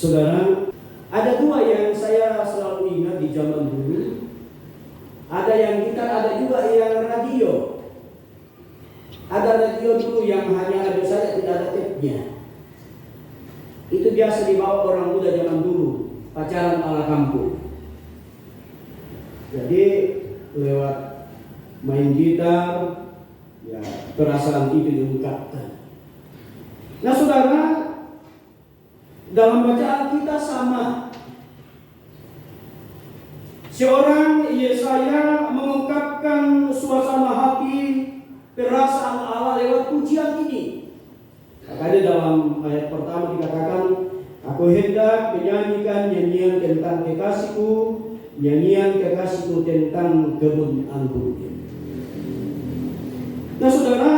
Saudara, ada dua yang saya selalu ingat di zaman dulu. Ada yang gitar, ada juga yang radio. Ada radio dulu yang hanya radio saja, tidak ada tape-nya. Itu biasa dibawa orang muda zaman dulu, pacaran ala kampung. Jadi lewat main gitar, ya perasaan itu diungkapkan. Nah saudara, dalam bacaan kita sama. Seorang Yesaya mengungkapkan suasana hati, perasaan Allah lewat pujian ini. Makanya dalam ayat pertama dikatakan, aku hendak menyanyikan nyanyian tentang kekasihku, nyanyian kekasihku tentang kebun anggur. Nah saudara,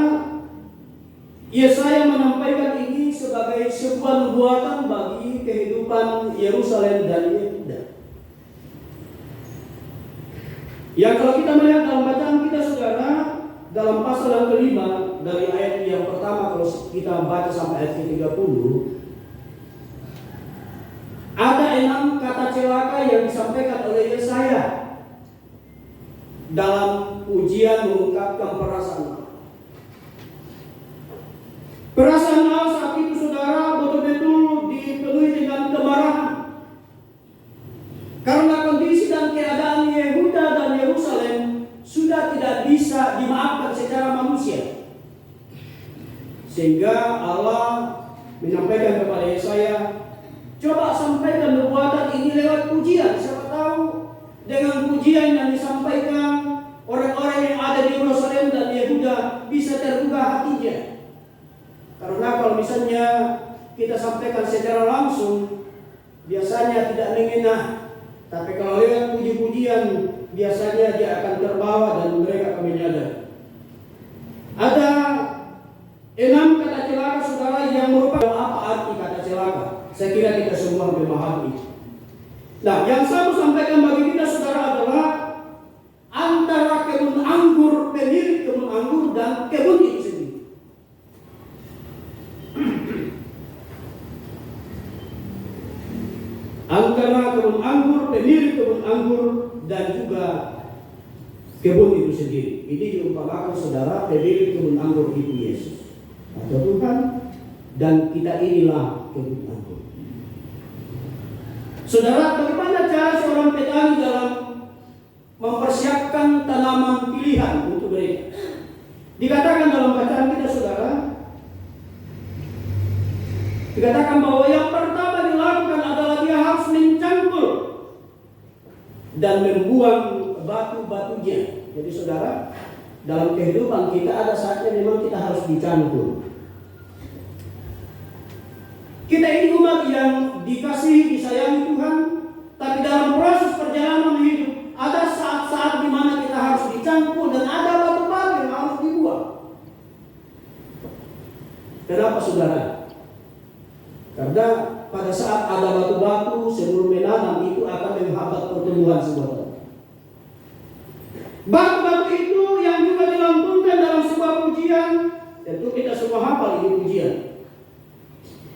Yesaya menyampaikan ini sebagai sebuah nubuatan bagi kehidupan Yerusalem dan Yehuda. Yang kalau kita melihat dalam bacaan kita saudara, dalam pasal yang kelima dari ayat yang pertama, kalau kita baca sampai ayat ke-30, ada 6 kata celaka yang disampaikan oleh Yesaya dalam ujian mengungkapkan perasaan Allah. Perasaan Allah saat itu saudara betul-betul dipenuhi dengan kemarahan. Karena kondisi dan keadaan Yehuda dan Yerusalem sudah tidak bisa dimaafkan secara manusia. Sehingga Allah menyampaikan kepada Yesaya, coba sampaikan nubuatan ini lewat pujian. Siapa tahu dengan pujian yang disampaikan, orang-orang yang ada di Yerusalem dan Yehuda bisa tergugah hatinya. Karena kalau misalnya kita sampaikan secara langsung, biasanya tidak mengena. Tapi kalau lewat puji-pujian, biasanya dia akan terbawa dan mereka akan menyadar. Ada 6 kata celaka saudara yang merupakan apa arti kata celaka. Saya kira kita semua memahami. Nah, yang saya mau sampaikan bagi kita saudara adalah antara kebun anggur, pemilik kebun anggur dan kebun itu sendiri. Antara kebun anggur, pemilik kebun anggur dan juga kebun itu sendiri. Ini diumpamakan saudara, pemilik kebun anggur itu Yesus atau Tuhan, dan kita inilah kebun anggur. Saudara, bagaimana cara seorang petani dalam mempersiapkan tanaman pilihan untuk mereka? Dikatakan dalam bacaan kita saudara, dikatakan bahwa yang pertama dilakukan adalah dia harus mencangkul dan membuang batu-batunya. Jadi saudara, dalam kehidupan kita ada saatnya memang kita harus dicangkul. Kita ini umat yang dikasihi, disayangi Tuhan, tapi dalam proses perjalanan hidup ada saat-saat di mana kita harus dicangkul dan ada batu-batu yang harus dibuang. Kenapa saudara? Karena pada saat ada batu-batu sebelum menanam itu akan menghambat pertumbuhan sebuah. Batu-batu itu yang juga dilantunkan dalam sebuah pujian, tentu kita semua hafal ini pujian.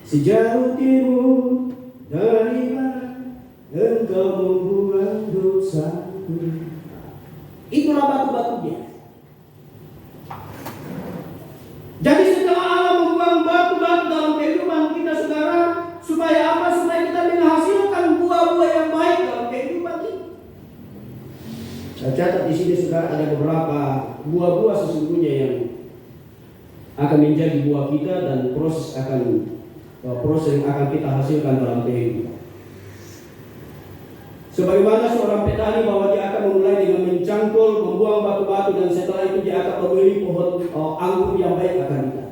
Sejauh timur dari barat, engkau membuang dosaku. Itulah batu-batunya. Jadi setelah Allah membuang batu-batu dalam kehidupan kita saudara, supaya apa? Supaya kita menghasilkan buah-buah yang baik dalam kehidupan ini. Saya catat di sini saudara ada beberapa buah-buah sesungguhnya yang akan menjadi buah kita dan proses yang akan kita hasilkan dalam kehidupan. Sebagaimana seorang petani bahwa dia akan memulai dengan mencangkul, membuang batu-batu, dan setelah itu dia akan memilih pohon anggur yang baik akan kita.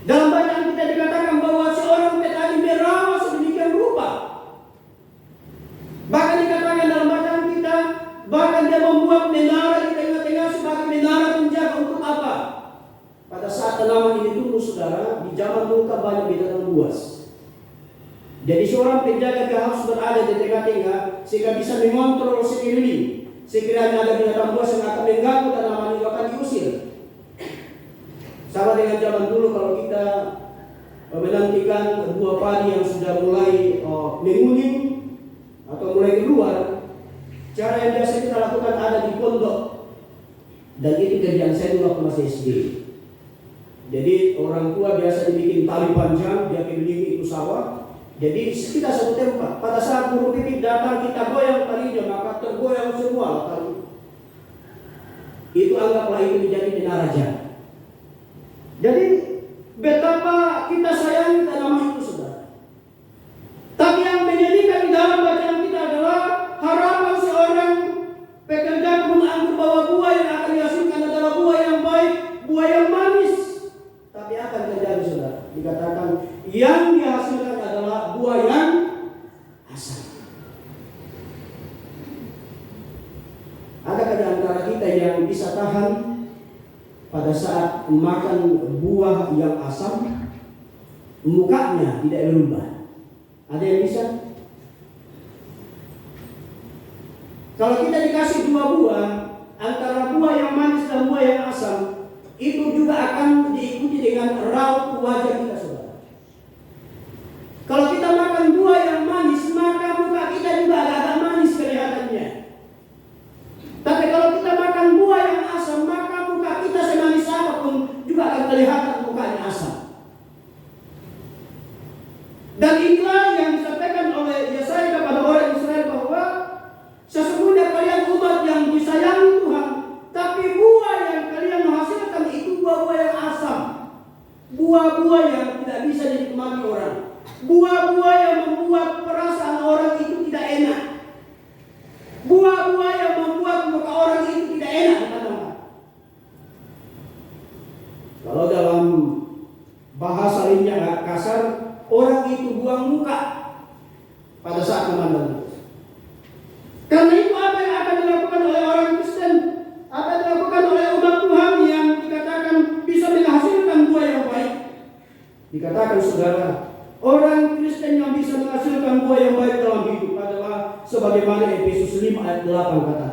Dalam bacaan kita dikatakan bahwa seorang petani merawat sedemikian rupa. Bahkan dikatakan dalam bacaan kita, bahkan dia membuat menara di tengah-tengah sebagai menara penjaga untuk apa? Pada saat tanaman ini tumbuh saudara, di zaman dulu kan banyak binatang buas. Jadi seorang penjaga dia harus berada di tengah-tengah sehingga bisa mengontrol sekeliling. Sekiranya ada binatang buas yang akan mengganggu tanaman itu akan diusir. Sama dengan zaman dulu kalau kita menantikan buah padi yang sudah mulai menguning atau mulai keluar. Cara yang biasa kita lakukan ada di pondok, dan itu kerjaan saya dulu waktu masih SD. Jadi orang tua biasa dibikin tali panjang, dia kelilingi itu sawah. Jadi kita satu tempat. Pada saat burung pipit datang, kita goyang talinya, maka tergoyang semua tali. Itu anggaplah itu menjadi menara. Jadi betapa kita sayangi tanaman itu, saudara. Tapi yang menyedihkan di dalam bacaan kita adalah harapan seorang pekerja kebun anggur bahwa buah yang akan dihasilkan adalah buah yang baik, buah yang manis. Tapi akan terjadi, saudara, dikatakan yang dihasilkan adalah buah yang asam. Adakah di antara kita yang bisa tahan pada saat makan buah yang asam, mukanya tidak berubah? Ada yang bisa? Kalau kita dikasih dua buah, antara buah yang manis dan buah yang asam, itu juga akan diikuti dengan raut wajah kita, saudara. Kalau kita makan buah yang manis, maka muka kita juga agak manis kelihatannya. Tapi kalau kita makan buah yang asam, maka muka kita semanis apapun juga akan kelihatan mukanya asam. Dan inilah yang disampaikan oleh Yesaya kepada orang Israel bahwa sesungguhnya kalian umat yang disayangi Tuhan, tapi buah yang kalian menghasilkan itu buah-buah yang asam, buah-buah yang tidak bisa dinikmati orang, buah-buah yang membuat perasaan orang itu tidak enak, buah-buah yang membuat muka orang itu tidak enak dipandang. Kalau dalam bahasa lainnya agak kasar, orang itu buang muka pada saat memandang. Karena itu apa yang akan dilakukan oleh orang Kristen, apa yang dilakukan oleh umat Tuhan yang dikatakan bisa menghasilkan buah yang baik. Dikatakan, saudara, orang Kristen yang bisa menghasilkan buah yang baik dalam hidup adalah sebagaimana Efesus 5 ayat 8 kata.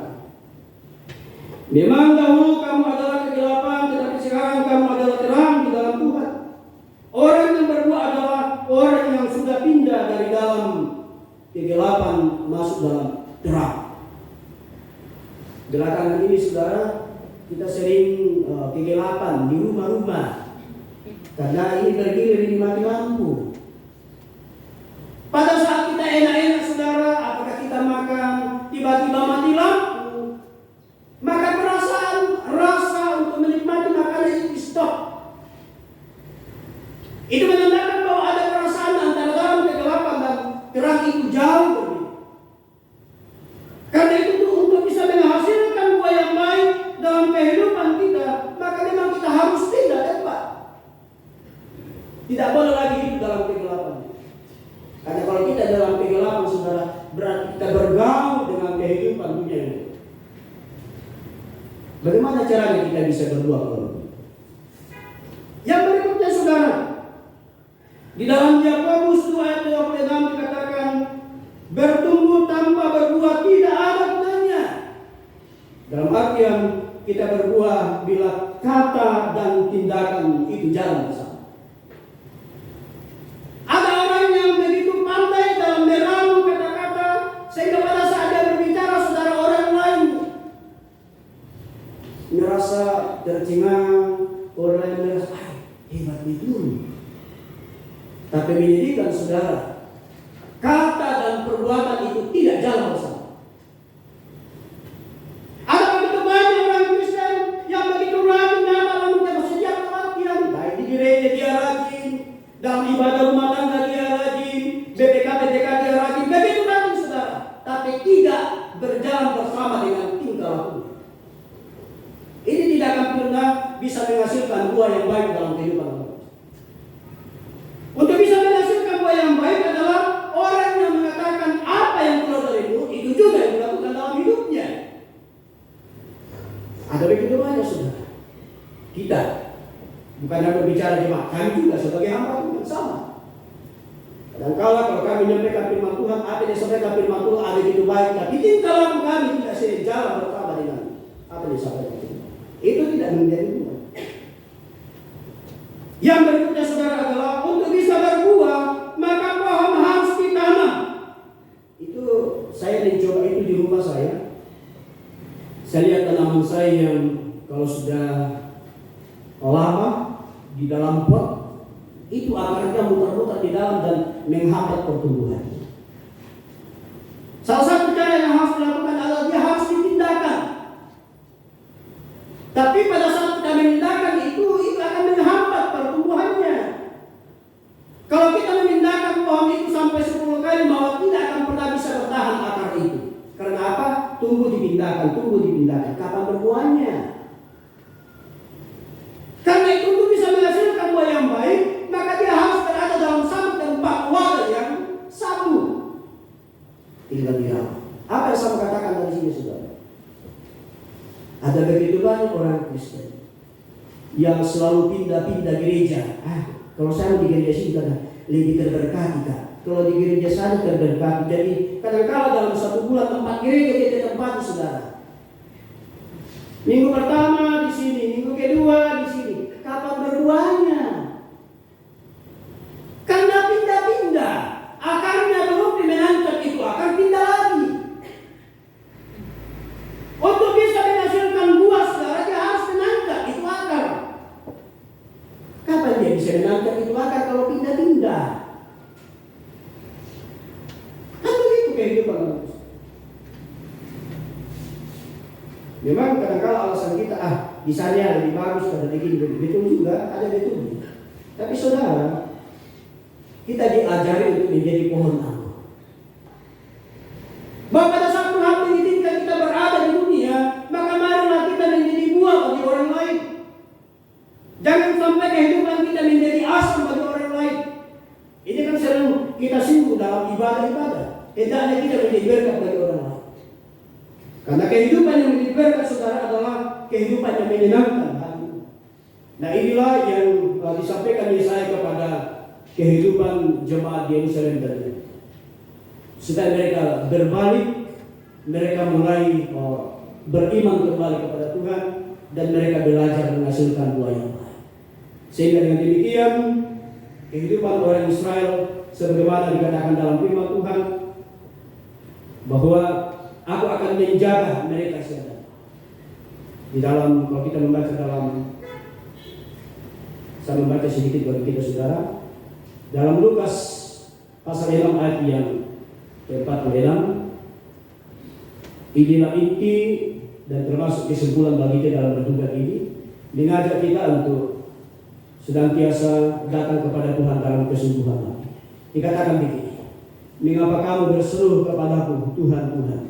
Memang dahulu kamu adalah kegelapan, tetapi sekarang kamu adalah terang di dalam Tuhan. Orang yang berbuah adalah orang yang sudah pindah dari dalam kegelapan masuk dalam terang. Belakangan ini, saudara, kita sering kegelapan di rumah-rumah karena ini bergilir di mati lampu. Pada saat kita enak-enak, saudara, apakah kita makan, tiba-tiba mati lampu, maka perasaan rasa untuk menikmati makanan itu stop. Itu menandakan bahwa ada perasaan antara dalam kegelapan dan terang itu jauh berbeda. Karena itu untuk bisa menghasilkan buah yang baik dalam kehidupan kita, maka memang kita harus pindah tempat. Tidak boleh lagi hidup dalam kegelapan. Karena kalau kita dalam kegelapan, saudara, berarti kita bergaul dengan kehidupan dunia ini. Bagaimana caranya kita bisa berbuat kalau yang berikutnya, saudara, di dalam Yakobus 2 ayat 26 dikatakan, bertumbuh tanpa berbuah tidak ada gunanya. Dalam artian kita berbuah bila kata dan tindakan itu jalan bersama. Ada orang yang begitu pandai dalam meramu kata-kata sehingga pada saat dia berbicara, saudara, orang lain merasa tercengang, orang lain merasa hebat itu. Tapi menyedihkan, saudara, kata dan perbuatan itu tidak jalan bersama. Ada begitu banyak orang Kristen yang begitu rajin dalam setiap kebaktian, baik di gereja dia rajin, dalam ibadah rumah tangga dia rajin, BPK dia rajin, begitu rajin, saudara, tapi tidak berjalan bersama dengan tingkah laku. Ini tidak akan pernah bisa menghasilkan buah yang baik dalam kehidupan kita. Untuk bisa menghasilkan buah yang baik adalah orang yang mengatakan apa yang keluar dari mulut itu juga yang dilakukan dalam hidupnya. Ada begitu banyak, saudara. Kita bukan hanya berbicara jemaat, kami juga sebagai hamba Tuhan sama. Kadang-kala kalau kami menyampaikan firman Tuhan, apa yang disampaikan firman Tuhan ada begitu baik, tapi tingkah laku kami tidak sejalan bersama dengan apa yang disampaikan Tuhan. Itu tidak menjadi buah. Yang berikutnya, saudara, adalah untuk bisa Saya lihat tanaman saya yang kalau sudah lama di dalam pot, itu akarnya muter-muter di dalam dan menghambat pertumbuhan. Salah satu cara yang harus dilakukan adalah dia harus dipindahkan. Tapi pada saat kita memindahkan itu akan menghambat pertumbuhannya. Kalau kita memindahkan pohon itu sampai 10 kali, maka tidak akan pernah bisa bertahan akar itu. Karena apa? Tunggu dipindahkan. Kapan berbuahnya? Karena itu untuk bisa menghasilkan buah yang baik, maka dia harus berada dalam satu tempat wadah yang satu. Tinggal dirawat. Apa yang saya katakan dari sini, saudara? Ada begitu banyak orang Kristen yang selalu pindah-pindah gereja. Kalau saya di gereja sini lebih terberkati, Kak. Kalau di gereja sana terberkati. Jadi kadang-kala dalam 1 bulan 4 gereja dia tempati, saudara. Minggu pertama di sini, minggu kedua di sini. Kapan berbuahnya? Karena pindah-pindah. Akarnya belum dimenangkan itu, akan pindah lagi. Untuk bisa menghasilkan buah, saudara, dia harus menangkap itu akar. Kapan dia bisa menangkap itu akar kalau pindah-pindah? Kan begitu kehidupan manusia. Memang kadang-kadang alasan kita, di sana lebih bagus, ada begini, betul juga, ada betul. Tapi saudara, kita diajari untuk menjadi pohon anggur. Bahwa pada saat Tuhan mengizinkan kita berada di dunia, maka marilah kita menjadi buah bagi orang lain. Jangan sampai kehidupan kita menjadi asam bagi orang lain. Ini kan sering kita singgung dalam ibadah-ibadah. Hendaknya kita menjadi berkat bagi orang lain. Karena kehidupan yang menjadi berkat, saudara, adalah kehidupan yang menyenangkan hati. Nah, inilah yang disampaikan Yesaya kepada kehidupan jemaat di Yerusalem tadi. Supaya mereka berbalik, mereka mulai beriman kembali kepada Tuhan, dan mereka belajar menghasilkan buah yang baik. Sehingga dengan demikian kehidupan orang Israel sebagaimana dikatakan dalam firman Tuhan, bahwa aku akan menjaga mereka sehat. Di dalam, kalau kita membaca dalam, saya membaca sedikit bagi kita, saudara. Dalam Lukas pasal 6 ayat yang ke-46, inilah inti dan termasuk kesimpulan bagi kita dalam bertugas ini, mengajak kita untuk senantiasa datang kepada Tuhan dalam kesungguhan hati. Dikatakan begini, mengapa kamu berseru kepadaku, Tuhan, Tuhan,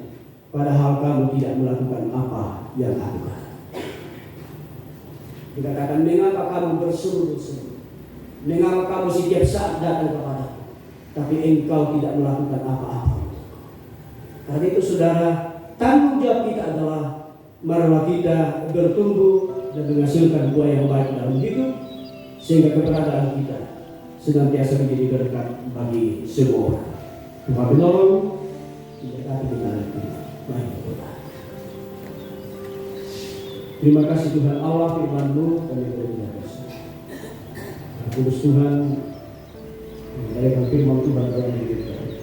padahal kamu tidak melakukan apa yang aku katakan. Dikatakan, mengapa kamu berseru, mengapa kamu setiap saat datang kepadaku, tapi engkau tidak melakukan apa-apa. Karena itu, saudara, tanggung jawab kita adalah marilah kita bertumbuh dan menghasilkan buah yang baik dalam hidup, sehingga keberadaan kita senantiasa menjadi berkat bagi semua orang. Tuhan menolong, diberkati kita nanti. Baik, Tuhan. Terima kasih Tuhan Allah, firman-Mu kami berterima kasih. Kudus Tuhan, mengenai firman Tuhan dalam hidup kami.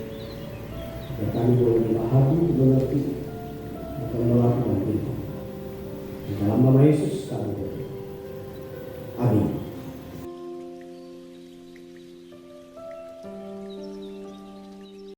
Dan kami boleh memahami, mengerti, dan melakukan itu. Dalam nama Yesus kami berdoa.